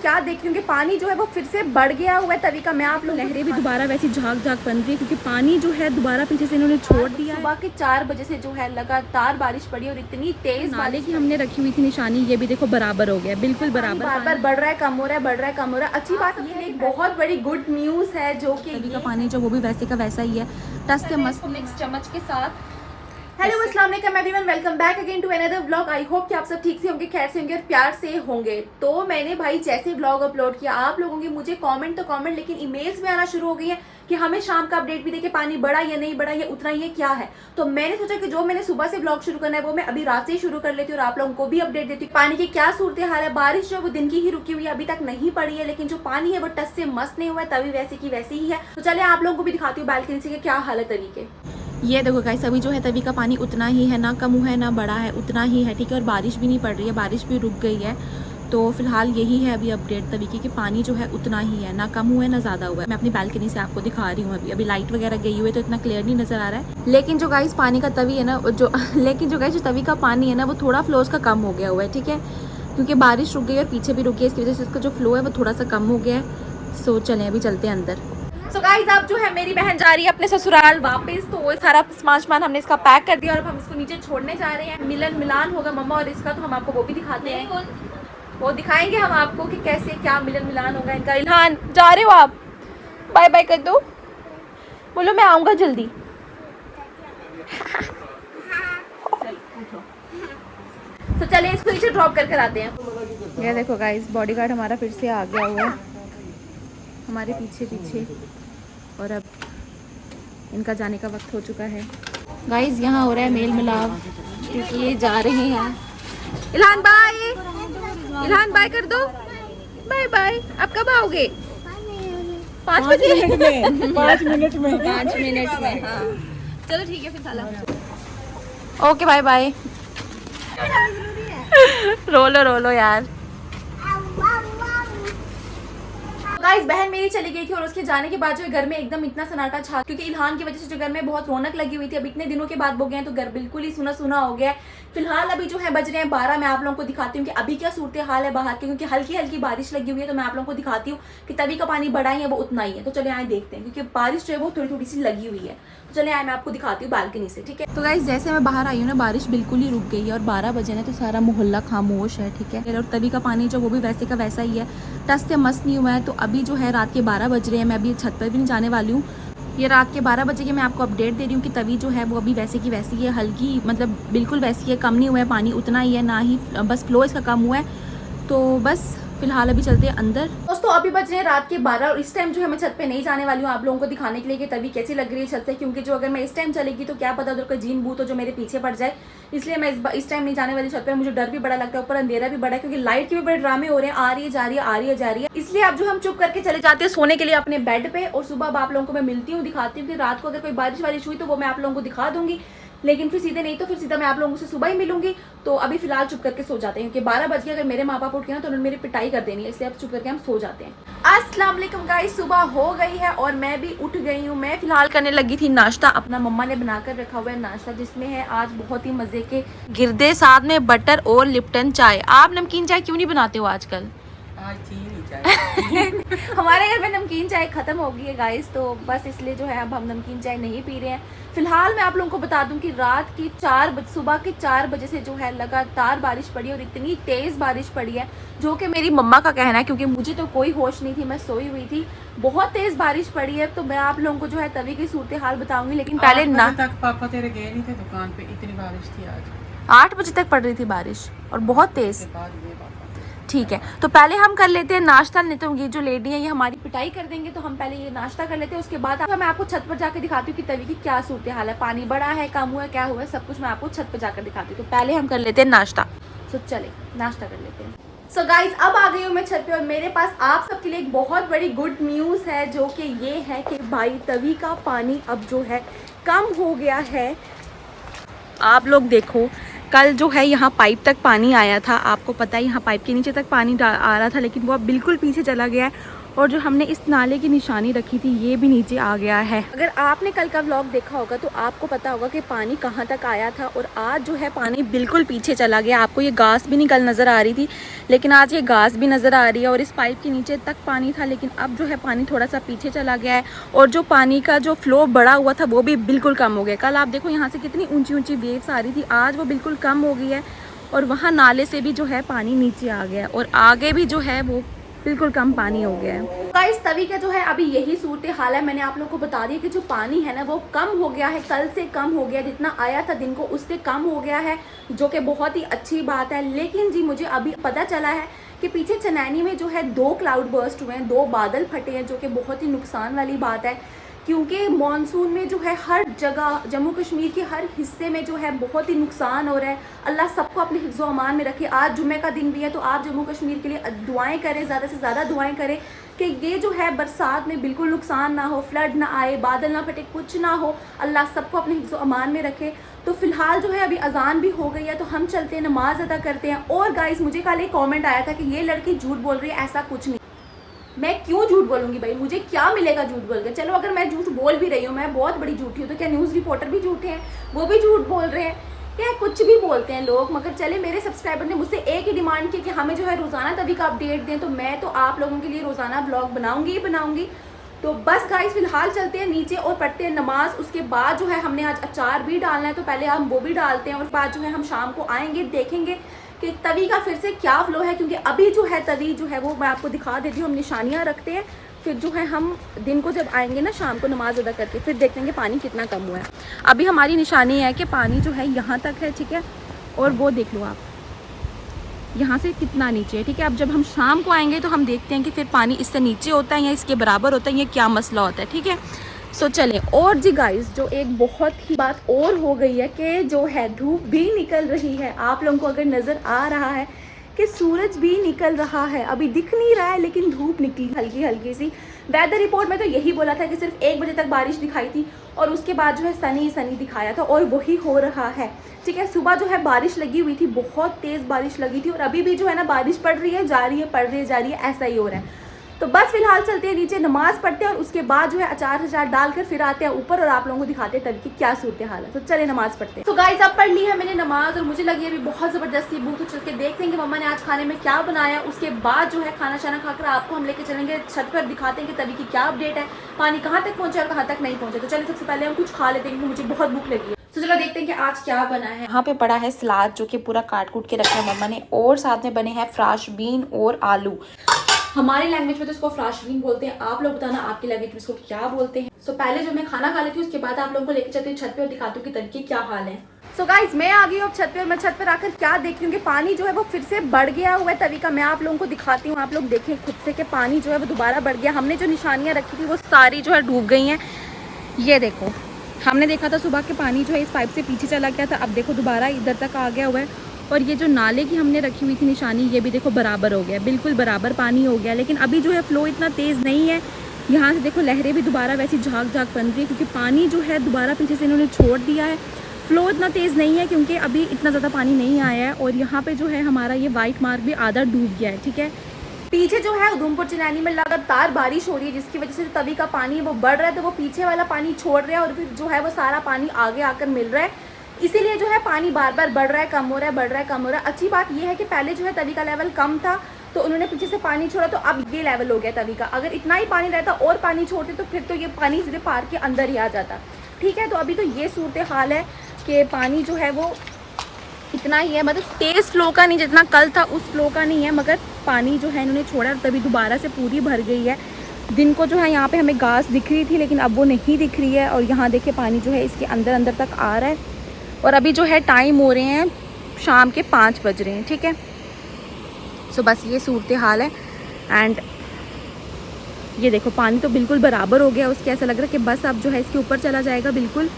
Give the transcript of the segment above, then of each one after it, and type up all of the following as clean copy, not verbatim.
क्या देख रही हूँ कि पानी जो है वो फिर से बढ़ गया हुआ है तवी का। मैं आप लोग लहरें भी दोबारा वैसी झाग झाग बन रही है क्योंकि पानी जो है दोबारा पीछे से इन्होंने छोड़ दिया है। सुबह के 4 बजे से जो है लगातार बारिश पड़ी और इतनी तेज नाले की हमने रखी हुई थी निशानी, ये भी देखो बराबर हो गया, बिल्कुल बराबर। बार बार बढ़ रहा है, कम हो रहा है, बढ़ रहा है, कम हो रहा है। अच्छी बात ये है, बहुत बड़ी गुड न्यूज़ है जो कि तवी का पानी जो वो भी वैसे का वैसा ही है, टस के मस्त मिक्स चम्मच के साथ। हेलो अस्सलाम वालेकुम everyone, welcome back again to another vlog. I hope कि आप सब ठीक से होंगे, खैर से होंगे और प्यार से होंगे। तो मैंने भाई जैसे व्लॉग अपलोड किया, आप लोगों के मुझे कमेंट तो कमेंट, लेकिन ईमेल्स भी आना शुरू हो गई है कि हमें शाम का अपडेट भी देखिए, पानी बढ़ा या नहीं बढ़ा, ये उतना ही है क्या है। तो मैंने सोचा कि जो मैंने सुबह से व्लॉग शुरू करना है वो मैं अभी रात से ही शुरू कर लेती हूँ और आप लोगों को भी अपडेट देती हूँ पानी की क्या सूरत हाल है। बारिश जो है वो दिन की ही रुकी हुई है, अभी तक नहीं पड़ी है, लेकिन जो पानी है वो टस से मस्त नहीं हुआ है, तभी वैसे की वैसी ही है। तो चले आप लोगों को भी दिखाती हूँ बालकनी से क्या हाल है तवी के। ये देखो गाइस, अभी जो है तवी का पानी उतना ही है, ना कम हुआ है ना बढ़ा है, उतना ही है, ठीक है। और बारिश भी नहीं पड़ रही है, बारिश भी रुक गई है। तो फिलहाल यही है अभी अपडेट तवी की कि पानी जो है उतना ही है, ना कम हुआ है ना ज़्यादा हुआ है। मैं अपनी बालकनी से आपको दिखा रही हूँ, अभी लाइट वगैरह गई हुई है तो इतना क्लियर नहीं नज़र आ रहा है। लेकिन जो गाइस पानी का तवी है ना लेकिन जो गाइस जो तवी का पानी है ना वो थोड़ा फ्लो उसका कम हो गया हुआ है, ठीक है, क्योंकि बारिश रुक गई और पीछे भी रुक गई, इसकी वजह से इसका जो फ्लो है वो थोड़ा सा कम हो गया है। सो चलें अभी चलते हैं अंदर। सो गाइस, अब जो है मेरी बहन जा रही है अपने ससुराल वापस, तो वो सारा सामान हमने इसका पैक कर दिया और अब हम इसको नीचे छोड़ने जा रहे हैं। मिलान होगा मम्मा और इसका, तो हम आपको वो भी दिखाते हैं, वो दिखाएंगे हम आपको कि कैसे क्या मिलान होगा इनका। इल्हान जा रहे हो आप, बाय बाय कर दो, बोलो मैं आऊँगा जल्दी। तो चलिए इसको नीचे ड्रॉप करके आते हैं। ये देखो गाइस, बॉडीगार्ड हमारा फिर से आ गया हुआ है हमारे पीछे पीछे, और अब इनका जाने का वक्त हो चुका है। गाइस यहाँ हो रहा है मेल मिलाप क्योंकि ये जा रहे हैं। इल्हान बाय, इल्हान बाय कर दो, बाय बाय। आप कब आओगे? 5 बजे? 5 मिनट में 5 मिनट में, हाँ चलो ठीक है फिर, ओके बाय बाय। रोलो यार। गाइस, बहन मेरी चली गई थी और उसके जाने के बाद जो घर में एकदम इतना सन्नाटा छा, क्योंकि इल्हान की वजह से जो घर में बहुत रौनक लगी हुई थी। अब इतने दिनों के बाद वो गए हैं तो घर बिल्कुल ही सुना सुना हो गया है। फिलहाल अभी जो है बज रहे हैं 12। मैं आप लोगों को दिखाती हूँ कि अभी क्या सूरत हाल है बाहर की, क्योंकि हल्की हल्की बारिश लगी हुई है। तो मैं आप लोगों को दिखाती हूँ कि तवी का पानी बढ़ा ही है वो उतना ही है। तो चले आए देखते हैं, क्योंकि बारिश जो है वो थोड़ी थोड़ी सी लगी हुई है। तो चले आए, मैं आपको दिखाती हूँ बालकनी से, ठीक है। तो गाइस जैसे मैं बाहर आई हूँ ना, बारिश बिल्कुल ही रुक गई है और 12 बजे ना तो सारा मोहल्ला खामोश है, ठीक है। और तवी का पानी जो वो भी वैसे का वैसा ही है, टस से मस्त नहीं हुआ है। तो अभी जो है रात के 12 बज रहे हैं, मैं अभी छत पर भी नहीं जाने वाली हूँ। ये रात के 12 बजे की मैं आपको अपडेट दे रही हूँ कि तवी जो है वो अभी वैसे की वैसी है, हल्की मतलब बिल्कुल वैसी है, कम नहीं हुआ है पानी, उतना ही है, ना ही बस फ्लो इसका कम हुआ है। तो बस फिलहाल अभी चलते हैं अंदर। दोस्तों अभी बज रहे हैं रात के 12 और इस टाइम जो है मैं छत पे नहीं जाने वाली हूँ आप लोगों को दिखाने के लिए कि तभी कैसी लग रही है छत से, क्योंकि जो अगर मैं इस टाइम चलेगी तो क्या पता उधर कोई जीन भूत हो जो मेरे पीछे पड़ जाए। इसलिए मैं इस टाइम नहीं जाने वाली छत पे। मुझे डर भी बड़ा लगता है, ऊपर अंधेरा भी बड़ा है, क्योंकि लाइट के भी बड़े ड्रामे हो रहे हैं, आ रही है जा रही है, आ रही है जा रही है। इसलिए अब जो हम चुप करके चले जाते हैं सोने के लिए अपने बेड पे, और सुबह अब आप लोगों को मैं मिलती हूँ, दिखाती हूँ कि रात को अगर कोई बारिश हुई तो वो मैं आप लोगों को दिखा दूंगी, लेकिन फिर सीधे नहीं तो फिर सीधा मैं आप लोगों से सुबह ही मिलूंगी। तो अभी फिलहाल चुप करके सो जाते हैं, क्योंकि 12 बज गए, अगर मेरे माँ बाप उठ गए ना तो उन्होंने मेरी पिटाई कर देनी है, इसलिए अब चुप करके हम सो जाते हैं। अस्सलाम वालेकुम गाइस, सुबह हो गई है और मैं भी उठ गई हूँ। मैं फिलहाल करने लगी थी नाश्ता, अपना मम्मा ने बनाकर रखा हुआ है नाश्ता, जिसमें है आज बहुत ही मजे के गिरदे, साथ में बटर और लिप्टन चाय। आप नमकीन चाय क्यों नहीं बनाते हो आजकल? हमारे घर में नमकीन चाय खत्म हो गई है गाइस, तो बस इसलिए जो है अब हम नमकीन चाय नहीं पी रहे हैं। फिलहाल मैं आप लोगों को बता दूं कि रात की सुबह के 4 बजे से जो है लगातार बारिश पड़ी और इतनी तेज बारिश पड़ी है, जो कि मेरी मम्मा का कहना है, क्योंकि मुझे तो कोई होश नहीं थी, मैं सोई हुई थी। बहुत तेज बारिश पड़ी है। तो मैं आप लोगों को जो है तभी की सूरत हाल बताऊंगी, लेकिन पहले ना तक पापा तेरे गए नहीं थे दुकान पे, इतनी बारिश थी आज। 8 बजे तक पड़ रही थी बारिश और बहुत तेज। ठीक है, तो पहले हम कर लेते हैं नाश्ता, नहीं तो ये जो लेडी है ये हमारी पिटाई कर देंगे। तो हम पहले ये नाश्ता कर लेते हैं, उसके बाद मैं आपको छत पर जाकर दिखाती हूँ कि तवी की क्या सूरत हाल है, पानी बढ़ा है, कम हुआ है, क्या हुआ है, सब कुछ मैं आपको छत पर जाकर दिखाती हूँ। तो पहले हम कर लेते हैं नाश्ता। सो चले नाश्ता कर लेते हैं। सो गाइज, अब आ गई हूँ मैं छत पे और मेरे पास आप सबके लिए एक बहुत बड़ी गुड न्यूज़ है, जो कि ये है कि भाई तवी का पानी अब जो है कम हो गया है। आप लोग देखो, कल जो है यहाँ पाइप तक पानी आया था, आपको पता है यहाँ पाइप के नीचे तक पानी आ रहा था, लेकिन वो अब बिल्कुल पीछे चला गया है और जो हमने इस नाले की निशानी रखी थी ये भी नीचे आ गया है। अगर आपने कल का व्लॉग देखा होगा तो आपको पता होगा कि पानी कहाँ तक आया था और आज जो है पानी बिल्कुल पीछे चला गया। आपको ये घास भी नहीं कल नज़र आ रही थी, लेकिन आज ये घास भी नज़र आ रही है। और इस पाइप के नीचे तक पानी था, लेकिन अब जो है पानी थोड़ा सा पीछे चला गया है और जो पानी का जो फ्लो बढ़ा हुआ था वो भी बिल्कुल कम हो गया। कल आप देखो यहाँ से कितनी ऊँची ऊँची वेव्स आ रही थी, आज वो बिल्कुल कम हो गई है और वहाँ नाले से भी जो है पानी नीचे आ गया है और आगे भी जो है वो बिल्कुल कम पानी हो गया है। गाइस तवी का जो है अभी यही सूरत हाल है। मैंने आप लोगों को बता दिया कि जो पानी है ना वो कम हो गया है, कल से कम हो गया, जितना आया था दिन को उससे कम हो गया है, जो कि बहुत ही अच्छी बात है। लेकिन जी मुझे अभी पता चला है कि पीछे चनैनी में जो है 2 क्लाउड बर्स्ट हुए हैं, 2 बादल फटे हैं, जो कि बहुत ही नुकसान वाली बात है क्योंकि मॉनसून में जो है हर जगह जम्मू कश्मीर के हर हिस्से में जो है बहुत ही नुकसान हो रहा है। अल्लाह सबको अपने हिफ्ज़ व अमान में रखे। आज जुम्मे का दिन भी है तो आप जम्मू कश्मीर के लिए दुआएं करें, ज़्यादा से ज़्यादा दुआएं करें कि ये जो है बरसात में बिल्कुल नुकसान ना हो, फ्लड ना आए, बादल ना फटे, कुछ ना हो। अल्लाह सबको अपने हिफ्ज़ व अमान में रखे। तो फिलहाल जो है अभी अजान भी हो गई है तो हम चलते हैं, नमाज अदा करते हैं। और गाइस मुझे कल एक कॉमेंट आया था कि ये लड़की झूठ बोल रही है, ऐसा कुछ नहीं। मैं क्यों झूठ बोलूंगी भाई, मुझे क्या मिलेगा झूठ बोल के। चलो अगर मैं झूठ बोल भी रही हूँ, मैं बहुत बड़ी झूठी हूँ, तो क्या न्यूज़ रिपोर्टर भी झूठे हैं, वो भी झूठ बोल रहे हैं, क्या कुछ भी बोलते हैं लोग। मगर चले मेरे सब्सक्राइबर ने मुझसे एक ही डिमांड की कि हमें जो है रोज़ाना तभी का अपडेट दें, तो मैं तो आप लोगों के लिए रोज़ाना ब्लॉग बनाऊंगी ही बनाऊंगी। तो बस गाइस फिलहाल चलते हैं नीचे और पढ़ते हैं नमाज। उसके बाद जो है हमने आज अचार भी डालना है, तो पहले हम वो भी डालते हैं और बाद जो है हम शाम को आएंगे, देखेंगे कि तवी का फिर से क्या फ्लो है, क्योंकि अभी जो है तवी जो है वो मैं आपको दिखा देती हूँ, हम निशानियाँ रखते हैं। फिर जो है हम दिन को जब आएंगे ना शाम को नमाज अदा करके फिर देखते हैं कि पानी कितना कम हुआ है। अभी हमारी निशानी है कि पानी जो है यहाँ तक है, ठीक है, और वो देख लो आप यहाँ से कितना नीचे है, ठीक है। अब जब हम शाम को आएंगे तो हम देखते हैं कि फिर पानी इससे नीचे होता है या इसके बराबर होता है, ये क्या मसला होता है, ठीक है। सो चलें। और जी गाइस जो एक बहुत ही बात और हो गई है कि जो है धूप भी निकल रही है। आप लोगों को अगर नज़र आ रहा है कि सूरज भी निकल रहा है, अभी दिख नहीं रहा है लेकिन धूप निकली हल्की हल्की सी। वेदर रिपोर्ट में तो यही बोला था कि सिर्फ 1 बजे तक बारिश दिखाई थी और उसके बाद जो है सनी सनी दिखाया था और वही हो रहा है, ठीक है। सुबह जो है बारिश लगी हुई थी, बहुत तेज़ बारिश लगी थी और अभी भी जो है ना बारिश पड़ रही है, जा रही है, पड़ रही है, जा रही है, ऐसा ही हो रहा है। तो बस फिलहाल चलते हैं नीचे, नमाज पढ़ते हैं और उसके बाद जो है अचार डालकर फिर आते हैं ऊपर और आप लोगों को दिखाते हैं तभी की क्या सूरत हाल है। तो चले नमाज पढ़ते हैं। तो गाइस अब पढ़ ली है मैंने नमाज और मुझे लगी अभी बहुत ज़बरदस्ती भूख, तो चल के देखते हैं कि मम्मा ने आज खाने में क्या बनाया। उसके बाद जो है खाना शाना खाकर आपको हम लेके चलेंगे छत पर, दिखाते हैं कि तभी की क्या अपडेट है, पानी कहाँ तक पहुँचा और कहाँ तक नहीं पहुँचा। तो चलिए सबसे पहले हम कुछ खा लेते हैं क्योंकि मुझे बहुत भूख लगी है। तो चलो देखते हैं कि आज क्या बना है। यहाँ पे पड़ा है सलाद जो कि पूरा काट कूट के रखा है मम्मा ने, और साथ में बने हैं फ्राश बीन और आलू। हमारी लैंग्वेज में तो इसको फ्राश बीन बोलते हैं, आप लोग बताना आपकी लैंग्वेज में इसको क्या बोलते हैं। सो पहले जो मैं खाना खा लेती हूँ उसके बाद आप लोगों को लेकर चलती हूँ छत पे और दिखाती हूँ कि तरीके क्या हाल है। सो गाइज मैं आ गई हूँ अब छत पे और मैं छत पर आकर क्या देख रही हूँ कि पानी जो है वो फिर से बढ़ गया हुआ है तवी का। मैं आप लोगों को दिखाती हूँ, आप लोग देखें खुद से कि पानी जो है वो दोबारा बढ़ गया। हमने जो निशानियाँ रखी थी वो सारी जो है डूब गई हैं। ये देखो, हमने देखा था सुबह के पानी जो है इस पाइप से पीछे चला गया था, अब देखो दोबारा इधर तक आ गया हुआ है। और ये जो नाले की हमने रखी हुई थी निशानी, ये भी देखो बराबर हो गया, बिल्कुल बराबर पानी हो गया। लेकिन अभी जो है फ्लो इतना तेज़ नहीं है। यहाँ से देखो लहरें भी दोबारा वैसी झाग झाग बन रही है क्योंकि पानी जो है दोबारा पीछे से इन्होंने छोड़ दिया है। फ्लो इतना तेज़ नहीं है क्योंकि अभी इतना ज़्यादा पानी नहीं आया है। और यहाँ पे जो है हमारा ये वाइट मार्क भी आधा डूब गया है, ठीक है। पीछे जो है उधमपुर चनैनी में लगातार बारिश हो रही है जिसकी वजह से तवी का पानी वो बढ़ रहा है, तो वो पीछे वाला पानी छोड़ रहा है और फिर जो है वो सारा पानी आगे आकर मिल रहा है। इसीलिए जो है पानी बार बार बढ़ रहा है, कम हो रहा है, बढ़ रहा है, कम हो रहा है। अच्छी बात यह है कि पहले जो है तवी का लेवल कम था तो उन्होंने पीछे से पानी छोड़ा तो अब ये लेवल हो गया तवी का। अगर इतना ही पानी रहता और पानी छोड़ते तो फिर तो ये पानी सीधे पार के अंदर ही आ जाता, ठीक है। तो अभी तो ये सूरत हाल है कि पानी जो है वो इतना ही है, मतलब तेज़ फ्लो का नहीं, जितना कल था उस फ्लो का नहीं है, मगर पानी जो है इन्होंने छोड़ा और तभी दोबारा से पूरी भर गई है। दिन को जो है यहाँ पे हमें घास दिख रही थी लेकिन अब वो नहीं दिख रही है और यहाँ देखिए पानी जो है इसके अंदर अंदर तक आ रहा है। और अभी जो है टाइम हो रहे हैं शाम के 5 बज रहे हैं, ठीक है। सो बस ये सूरत हाल है। एंड ये देखो पानी तो बिल्कुल बराबर हो गया, उसके ऐसा लग रहा है कि बस अब जो है इसके ऊपर चला जाएगा बिल्कुल।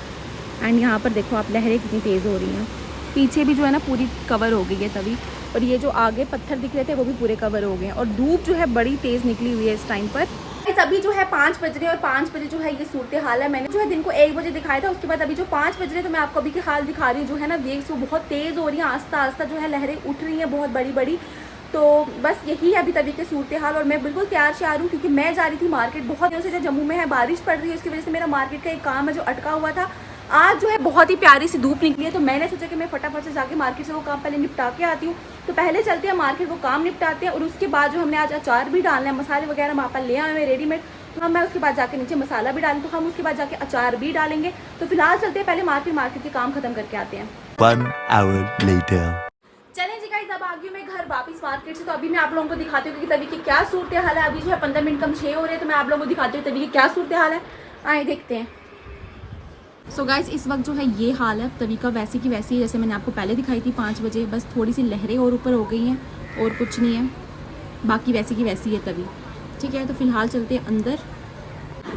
एंड यहाँ पर देखो आप लहरें कितनी तेज़ हो रही हैं, पीछे भी जो है ना पूरी कवर हो गई है तभी, और ये जो आगे पत्थर दिख रहे थे वो भी पूरे कवर हो गए हैं और धूप जो है बड़ी तेज़ निकली हुई है इस टाइम पर। अभी जो है 5 बज रहे हैं और 5 बजे जो है ये सूरत हाल है। मैंने जो है दिन को 1 बजे दिखाया था, उसके बाद अभी जो 5 बज रहे हैं तो मैं आपको अभी के हाल दिखा रही हूँ। जो है ना वेव्स वो बहुत तेज़ हो रही है, आस्ता आस्ता जो है लहरें उठ रही हैं बहुत बड़ी बड़ी। तो बस यही है अभी तभी के सूरत हाल। और मैं बिल्कुल तैयार श्यार हूँ क्योंकि मैं जा रही थी मार्केट। बहुत दिनों से जो जम्मू में है बारिश पड़ रही है, उसकी वजह से मेरा मार्केट का एक काम है जो अटका हुआ था। आज जो है बहुत ही प्यारी सी धूप निकली है, तो मैंने सोचा कि मैं फटाफट से जाके मार्केट से वो काम पहले निपटा के आती हूँ। तो पहले चलते हैं मार्केट, वो काम निपटाते हैं। और उसके बाद जो हमने आज अचार भी डालना है, मसाले वगैरह वहाँ पर ले आए हुए रेडीमेड, तो मैं उसके बाद जाके नीचे मसाला भी डालें, तो हम उसके बाद जाके अचार भी डालेंगे। तो फिलहाल चलते हैं पहले मार्केट के काम खत्म करके आते हैं। 1 hour later. चलें जी गाइस, अब आ गई मैं घर वापस मार्केट से। तो अभी मैं आप लोगों को दिखाती हूँ कि तभी की क्या सूरत हाल है। अभी जो है 15 मिनट कम 6 हो रहे हैं, तो मैं आप लोगों को दिखाती हूँ तभी की क्या सूरत हाल है। आए देखते हैं। सो गाइस इस वक्त जो है ये हाल है तवी का, वैसी की वैसी जैसे मैंने आपको पहले दिखाई थी 5 बजे। बस थोड़ी सी लहरें और ऊपर हो गई हैं और कुछ नहीं है, बाकी वैसी की वैसी है तवी। ठीक है, तो फिलहाल चलते हैं अंदर।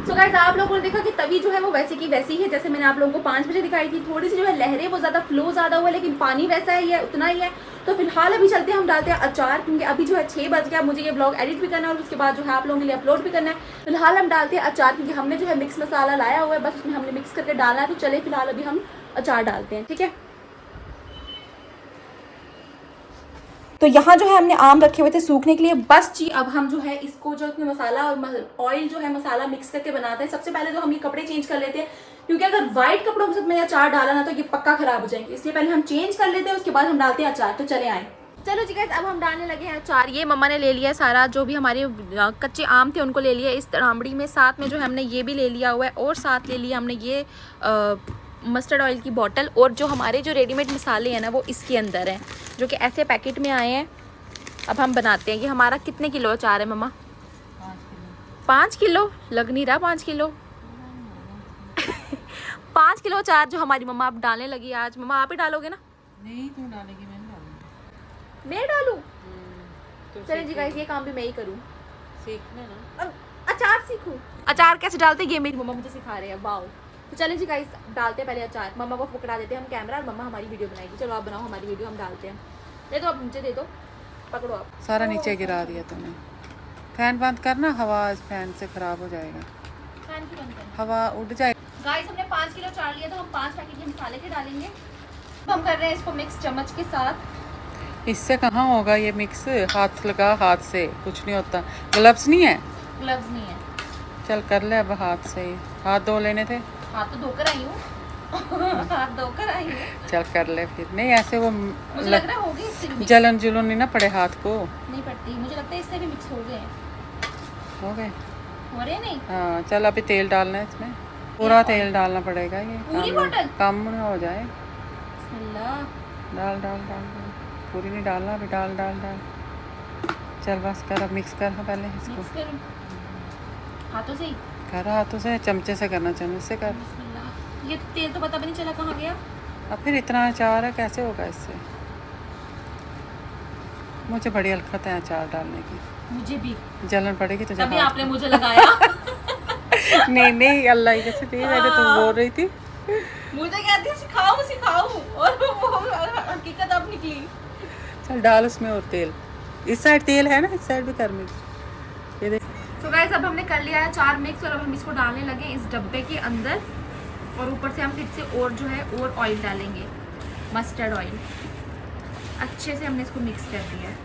सो गाइस, आप लोगों ने देखा कि तवी जो है वो वैसे की वैसी है जैसे मैंने आप लोगों को 5 बजे दिखाई थी। थोड़ी सी जो है लहरें, वो ज़्यादा फ्लो ज़्यादा हुआ है, लेकिन पानी वैसा ही है, उतना ही है। तो फिलहाल अभी चलते हैं, हम डालते हैं अचार, क्योंकि अभी जो है 6 बज गया। मुझे ये ब्लॉग एडिट भी करना है और उसके बाद जो है आप लोगों के लिए अपलोड भी करना है। फिलहाल हम डालते हैं अचार, क्योंकि हमने जो है मिक्स मसाला लाया हुआ है, बस उसमें हमने मिक्स करके डालना है। तो चले फिलहाल अभी हम अचार डालते हैं। ठीक है, तो यहाँ जो है हमने आम रखे हुए थे सूखने के लिए। बस जी अब हम जो है इसको जो इसमें मसाला और ऑयल जो है मसाला मिक्स करके बनाते हैं। सबसे पहले तो हम ये कपड़े चेंज कर लेते हैं, क्योंकि अगर व्हाइट कपड़ों के साथ मैंने अचार डाला ना तो ये पक्का खराब हो जाएंगे, इसलिए पहले हम चेंज कर लेते हैं, उसके बाद हम डालते हैं अचार। तो चले आए। चलो जी गाइस, अब हम डालने लगे हैं अचार। ये मम्मा ने ले लिया है सारा, जो भी हमारे कच्चे आम थे उनको ले लिया इस तरामड़ी में। साथ में जो है हमने ये भी ले लिया हुआ है, और साथ ले लिया हमने ये मस्टर्ड ऑयल की बोतल। और जो हमारे जो रेडीमेड मसाले हैं ना वो इसके अंदर हैं, जो कि ऐसे पैकेट में आए हैं। अब हम बनाते हैं। ये हमारा कितने किलो अचार है मम्मा? 5 किलो लग नहीं रहा। 5 किलो 5 किलो अचार जो हमारी मम्मा अब डालने लगी है आज। मम्मा आप ही डालोगे ना? नहीं, तू डालेगी, मैं नहीं डालूंगी। मैं डालूं? तो चलिए जी गाइस, ये काम भी मैं ही करूँ, सीखना ना। अब अचार सीखूं। अचार कैसे डालते हैं ये मेरी मम्मा मुझे सिखा रहे हैं। वाओ। तो चलिए जी गाइस, डालते हैं पहले अचार। मम्मा को पकड़ा देते हैं हम कैमरा, और मम्मा हमारी वीडियो बनाएगी। चलो आप बनाओ हमारी वीडियो, हम डालते हैं। दे दो, आप मुझे दे दो, पकड़ो आप। सारा नीचे गिरा दिया तूने। फैन बंद करना, हवा इस फैन से खराब हो जाएगा, फैन की बंद करना। हवा उड़ जाएगी। गाइस हमने 5 किलो अचार लिया, तो हम 5 पैकेट के मसाले के डालेंगे। अब हम कर रहे हैं इसको मिक्स चम्मच के साथ। इससे कहाँ होगा ये मिक्स? हाथ लगा, हाथ से कुछ नहीं होता। ग्लव्स नहीं है? ग्लव्स नहीं है। चल कर ले अब हाथ से ही। हाथ धो लेने थे। हाथ तो धोकर आई हूँ हाथ धोकर आई हूँ। चल कर ले फिर। नहीं ऐसे वो मुझे लग रहा होगी इससे भी जलन जुलन नहीं ना पड़े हाथ को। नहीं पड़ती, मुझे लगता है इससे भी मिक्स हो गए हैं। हो गए? हो रहे नहीं? हाँ चल, अभी तेल डालना है इसमें, पूरा तेल डालना पड़ेगा। ये पूरी बोतल? कम ना हो जाए। बिस्मिल्लाह। डाल डाल डाल डाल, पूरी नहीं डालना अभी। डाल डाल डाल, चल बस कर। अब मिक्स कर पहले इसको। मिक्स करूं हाथों से ही? कर हाथों से, चमचे से करना, चम्मच से कर। बिस्मिल्लाह। ये तेल तो पता भी नहीं चला कहाँ गया। अब फिर इतना अचार है, कैसे होगा इससे? मुझे बड़ी हलकत है अचार डालने की। मुझे भी जलन पड़ेगी तुझे। तभी हाथ आपने मुझे लगाया नहीं नहीं, अल्लाह ही कैसे नहीं, मैंने तुम बोल रही थी। मुझे कहती सिखाओ सिखाओ, और वो हकीकत अब निकली। चल डाल उसमें और तेल। इस साइड तेल है ना, इस साइड भी कर मिक्स। ये देख। तो गाइस अब हमने कर लिया है अचार मिक्स, और अब हम इसको डालने लगे इस डब्बे के अंदर। और ऊपर से हम फिर से और जो है और ऑयल डालेंगे, मस्टर्ड ऑयल। अच्छे से हमने इसको मिक्स कर दिया है।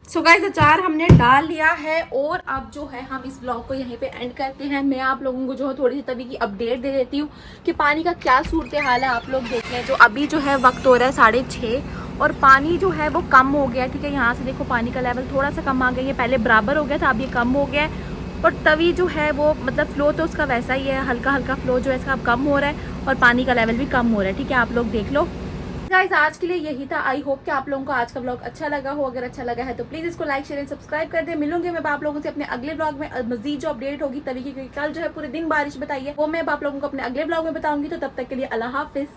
सो गाइस अचार हमने डाल लिया है, और अब जो है हम इस ब्लॉग को यहीं पे एंड करते हैं। मैं आप लोगों को जो है थोड़ी सी तभी की अपडेट दे देती हूँ कि पानी का क्या सूरत हाल है। आप लोग देख लें, जो अभी जो है वक्त हो रहा है 6:30, और पानी जो है वो कम हो गया। ठीक है, यहाँ से देखो पानी का लेवल थोड़ा सा कम आ गया है। पहले बराबर हो गया था, अब ये कम हो गया है। और तवी जो है वो मतलब फ्लो तो उसका वैसा ही है, हल्का हल्का फ्लो जो है इसका अब कम हो रहा है, और पानी का लेवल भी कम हो रहा है। ठीक है, आप लोग देख लो। गाइस आज के लिए यही था। आई होप कि आप लोगों को आज का ब्लॉग अच्छा लगा हो। अगर अच्छा लगा है तो प्लीज़ इसको लाइक शेयर एंड सब्सक्राइब कर दें। मिलूंगी मैं आप लोगों से अपने अगले ब्लॉग में। मजीद जो अपडेट होगी तभी की, क्योंकि कल जो है पूरे दिन बारिश बताई है, वो मैं आप लोगों को अपने अगले ब्लॉग में बताऊंगी। तो तब तक के लिए अल्लाह हाफिज़।